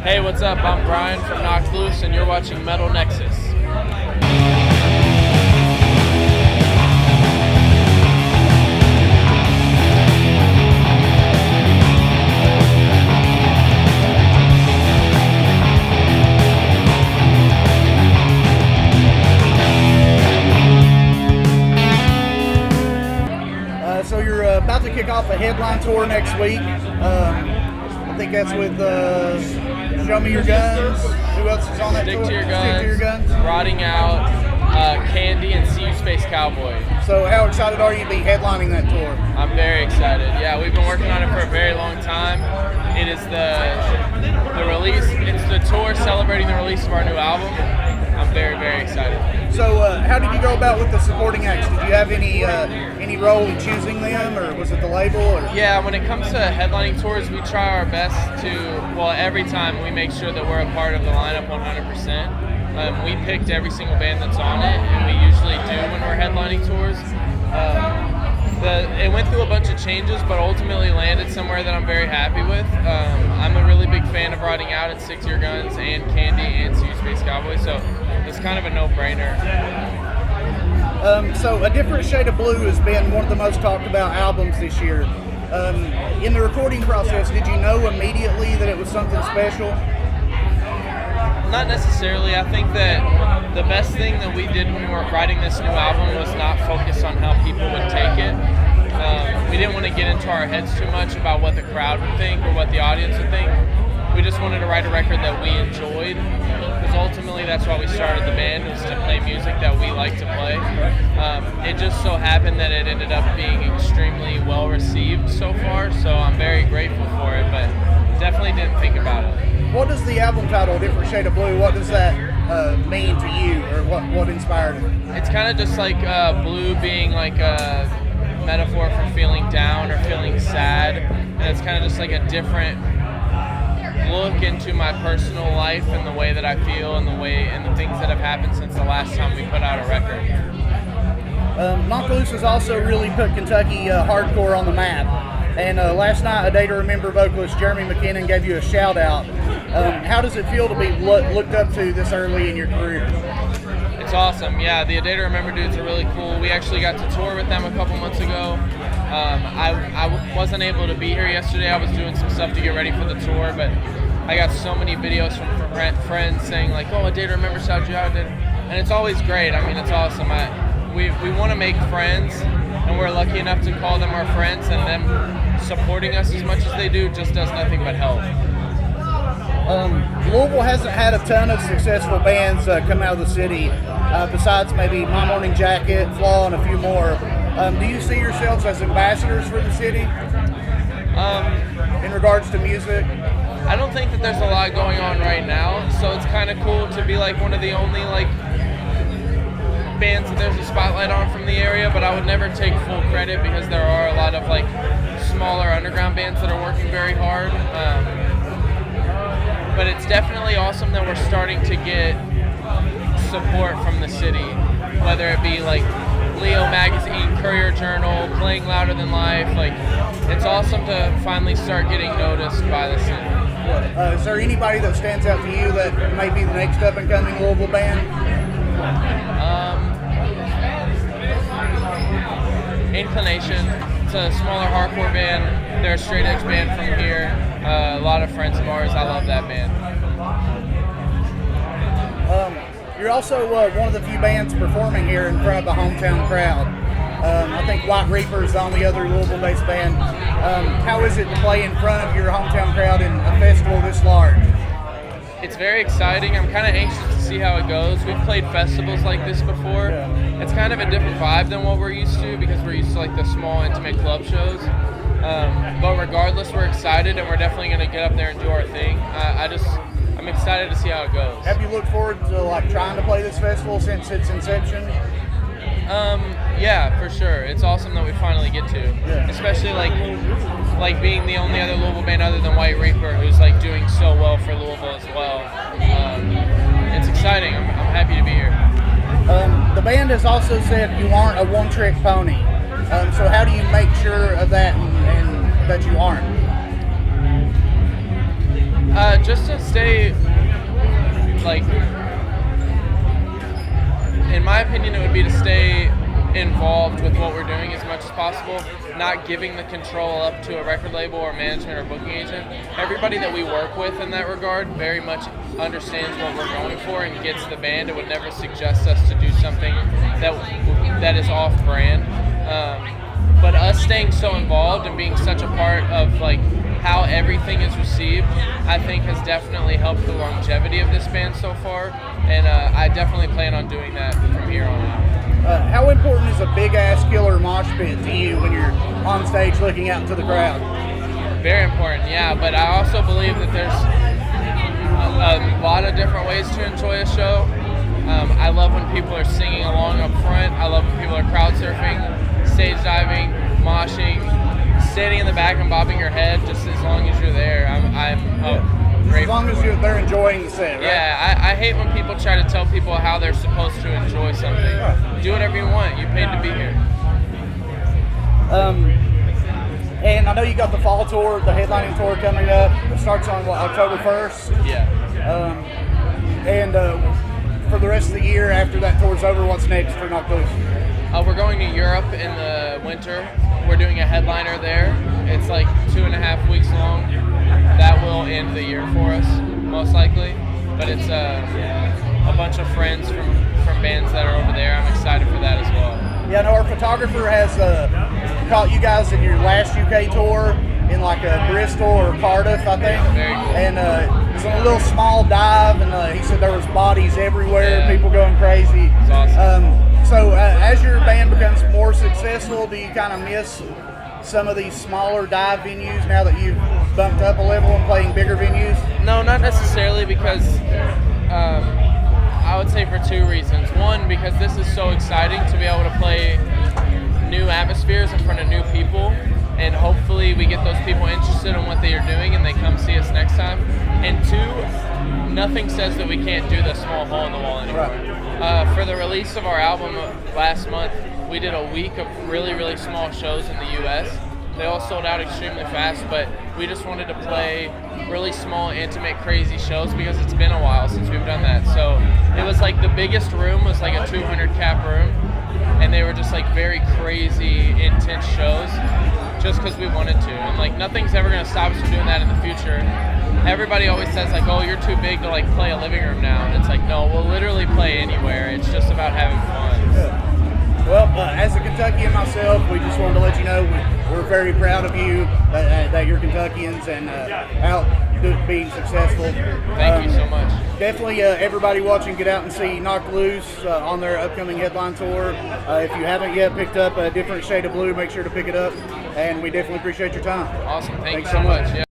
Hey, what's up? I'm Bryan from Knocked Loose, and you're watching Metal Nexus. So you're about to kick off a headline tour next week. I think that's with Show Me Your Guns. Who else is on that tour? Stick to Your Guns. Rotting Out, Candy, and See You Space Cowboy. So how excited are you to be headlining that tour? I'm very excited. Yeah, we've been working on it for a very long time. It is the release. It's the tour celebrating the release of our new album. I'm very, very excited. So how did you go about with the supporting acts? Did you have any role in choosing them, or was it the label? Or? Yeah, when it comes to headlining tours, we try our best to, well, every time we make sure that we're a part of the lineup 100%. We picked every single band that's on it, and we usually do when we're headlining tours. It went through a bunch of changes, but ultimately landed somewhere that I'm very happy with. I'm a really big fan of Rotting Out and Stick to Your Guns and Candy and See You Space Cowboy, so it's kind of a no-brainer. So A Different Shade of Blue has been one of the most talked about albums this year. In the recording process, did you know immediately that it was something special? Not necessarily. I think that the best thing that we did when we were writing this new album was not focus on how people would take it. We didn't want to get into our heads too much about what the crowd would think or what the audience would think. We just wanted to write a record that we enjoyed, because ultimately that's why we started the band, was to play music that we like to play. It just so happened that it ended up being extremely well received so far, so I'm very grateful for it, but definitely didn't think about it. What does the album title, A Different Shade of Blue, what does that mean to you, or what inspired it? It's kind of just like blue being like a metaphor for feeling down or feeling sad, and it's kind of just like a different look into my personal life and the way that I feel and the things that have happened since the last time we put out a record. Knocked Loose has also really put Kentucky hardcore on the map. And last night, A Day to Remember vocalist Jeremy McKinnon gave you a shout out. How does it feel to be looked up to this early in your career? It's awesome. Yeah, the A Day to Remember dudes are really cool. We actually got to tour with them a couple months ago. I wasn't able to be here yesterday. I was doing some stuff to get ready for the tour, but I got so many videos from friends saying like, "Oh, A Day to Remember shouted you out," and it's always great. I mean, it's awesome. We want to make friends, and we're lucky enough to call them our friends, and them supporting us as much as they do just does nothing but help. Louisville hasn't had a ton of successful bands come out of the city, besides maybe My Morning Jacket, Flaw, and a few more. Do you see yourselves as ambassadors for the city in regards to music? I don't think that there's a lot going on right now, so it's kind of cool to be like one of the only like bands that there's a spotlight on from the area, but I would never take full credit because there are a lot of like smaller underground bands that are working very hard. But it's definitely awesome that we're starting to get support from the city, whether it be like Leo Magazine, Courier Journal, Playing Louder Than Life. Like, it's awesome to finally start getting noticed by the city. Is there anybody that stands out to you that might be the next up and coming Louisville band? Inclination. It's a smaller hardcore band. They're a straight edge band from here. A lot of friends of ours. I love that band. You're also one of the few bands performing here in front of the hometown crowd. I think White Reaper is the only other Louisville-based band. How is it to play in front of your hometown crowd in a festival this large? It's very exciting. I'm kind of anxious to see how it goes. We've played festivals like this before. Yeah. It's kind of a different vibe than what we're used to because we're used to like the small, intimate club shows. But regardless, we're excited and we're definitely going to get up there and do our thing. I'm excited to see how it goes. Have you looked forward to like trying to play this festival since its inception? Yeah, for sure. It's awesome that we finally get to. Yeah. Especially like being the only other Louisville band other than White Reaper who's like doing so well for Louisville as well. It's exciting. I'm happy to be here. The band has also said you aren't a one-trick pony. So how do you make sure of that and that you aren't? Just to stay, like, in my opinion, it would be to stay involved with what we're doing as much as possible, not giving the control up to a record label or management or booking agent. Everybody that we work with in that regard very much understands what we're going for and gets the band. It would never suggest us to do something that is off-brand. But us staying so involved and being such a part of like how everything is received, I think has definitely helped the longevity of this band so far, and I definitely plan on doing that from here on out. How important is a big-ass killer mosh pit to you when you're on stage looking out into the crowd? Very important, yeah, but I also believe that there's a lot of different ways to enjoy a show. I love when people are singing along up front. I love when people are crowd surfing, stage diving, moshing, standing in the back and bobbing your head. Just as long as you're there, I'm as long as they're enjoying the set, right? Yeah, I hate when people try to tell people how they're supposed to enjoy something. Do whatever you want. You paid to be here. And I know you got the fall tour, the headlining tour coming up. It starts on October 1st. Yeah. And for the rest of the year, after that tour's over, what's next for Knocked Loose? We're going to Europe in the winter. We're doing a headliner there. It's like 2.5 weeks long. That will end the year for us, most likely. But it's a bunch of friends from bands that are over there. I'm excited for that as well. Yeah, I know our photographer has caught you guys in your last UK tour in like Bristol or Cardiff, I think. Very cool. And it's on a little small dive, and he said there was bodies everywhere, Yeah. people going crazy. It's awesome. So as your band becomes more successful, do you kind of miss some of these smaller dive venues now that you've bumped up a level and playing bigger venues? No, not necessarily, because I would say for two reasons. One, because this is so exciting to be able to play new atmospheres in front of new people, and hopefully we get those people interested in what they are doing and they come see us next time. And two, nothing says that we can't do the small hole in the wall anymore. Right. For the release of our album last month, we did a week of really, really small shows in the U.S. They all sold out extremely fast, but we just wanted to play really small, intimate, crazy shows because it's been a while since we've done that. So it was like the biggest room was like a 200 cap room, and they were just like very crazy, intense shows just because we wanted to. And like nothing's ever going to stop us from doing that in the future. Everybody always says like, oh, you're too big to like play a living room now. And it's like, no, we'll literally play anywhere. It's just about having fun. Yeah. Well, as a Kentuckian myself, we just wanted to let you know we're very proud of you, that you're Kentuckians and out being successful. Thank you so much. Definitely, everybody watching, get out and see Knocked Loose on their upcoming headline tour. If you haven't yet picked up A Different Shade of Blue, make sure to pick it up. And we definitely appreciate your time. Awesome. Thank you so much. Yeah.